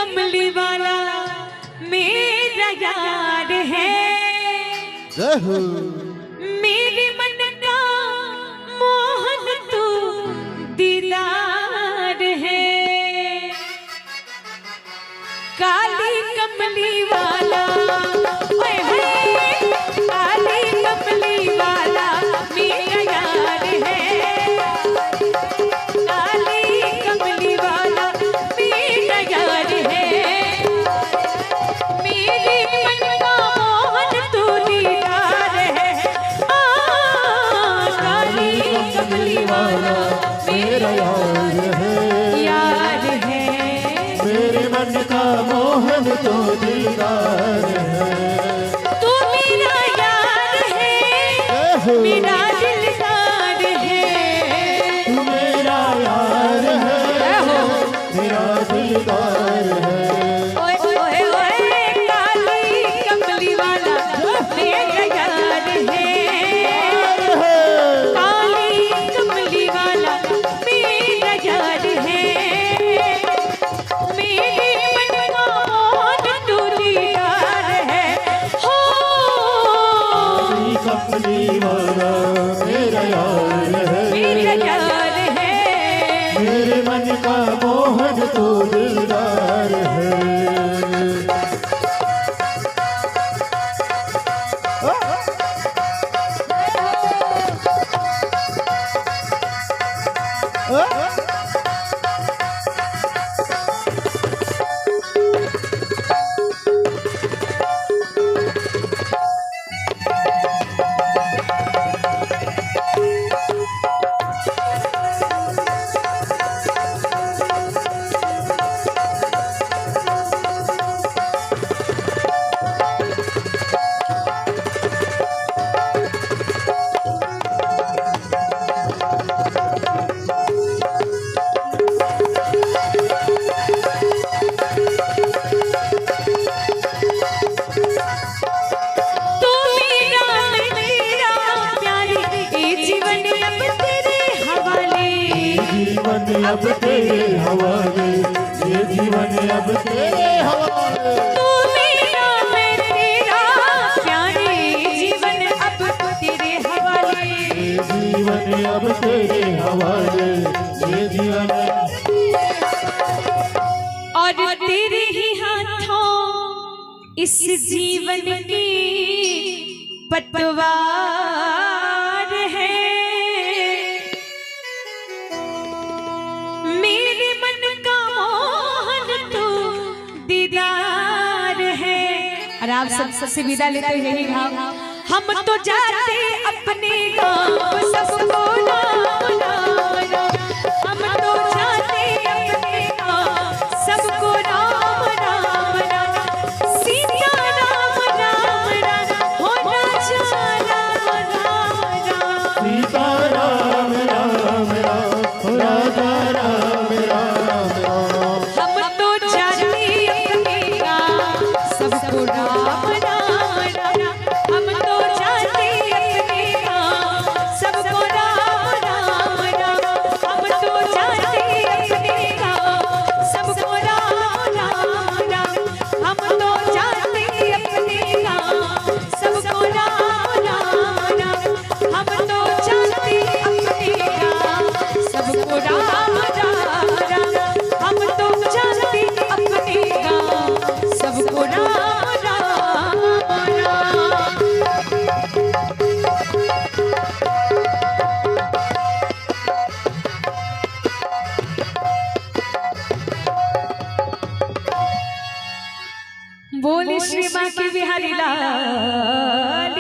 कमली वाला मेरा यार है, मेरे मन का मोहन तू दीदार है। काली कमली वाला काली कमली वाला मेरा यार है, काली कमली वाला मेरा यार है, मेरे मन का मोहन तू दीदार है। काली कमली वाला मेरा यार है, मेरे मन का मोहन तो दीदार है। तू मेरा यार है, मेरा दिलदार है, तू मेरा यार है, मेरा दिलदार है। ओए ओए ओए काली कमली वाला मेरा यार है, काली कमली वाला मेरा यार है, मेरे मन का मोहन तू दीदार है। हो कमली वाला मेरा यार है, मेरा यार है, मेरे मन का मोहन तो दिलदार है। तू मेरा मेरा प्यारे, ये जीवन अब तेरे हवाले, जीवन अब तेरे हवाले, ये जीवन अब तेरे हवाले। तू मेरा मैं तेरा प्यारे, जीवन अब तेरे हवाले, ये जीवन अब तेरे हवाले, ये जीवन और तेरे ही हाथों इस जीवन की पतवार है, मेरे मन का मोहन तो दीदार है। और आप सबसे विदा लेते हुए यही भाव, हम तो जाते अपने गाँव सबको राम राम राम, हम तो जाते अपने गाँव सबको राम राम राम, सीता राम राम राम, हो राजा राम राम राम, सीता राम राम राम, राजा राम राम राम। हम तो जाते अपने गाँव सबको राम राम राम, हम तो जाते अपने गाँव सबको राम राम राम, हम तो जाते अपने गाँव सबको राम राम राम, हम तो जाते अपने गाँव सबको राम राम राम, हम तो जाते अपने गाँव सबको राम राम राम, हम तो जाते अपने गाँव सबको राम राम राम। बोले श्री बांके बिहारी लाल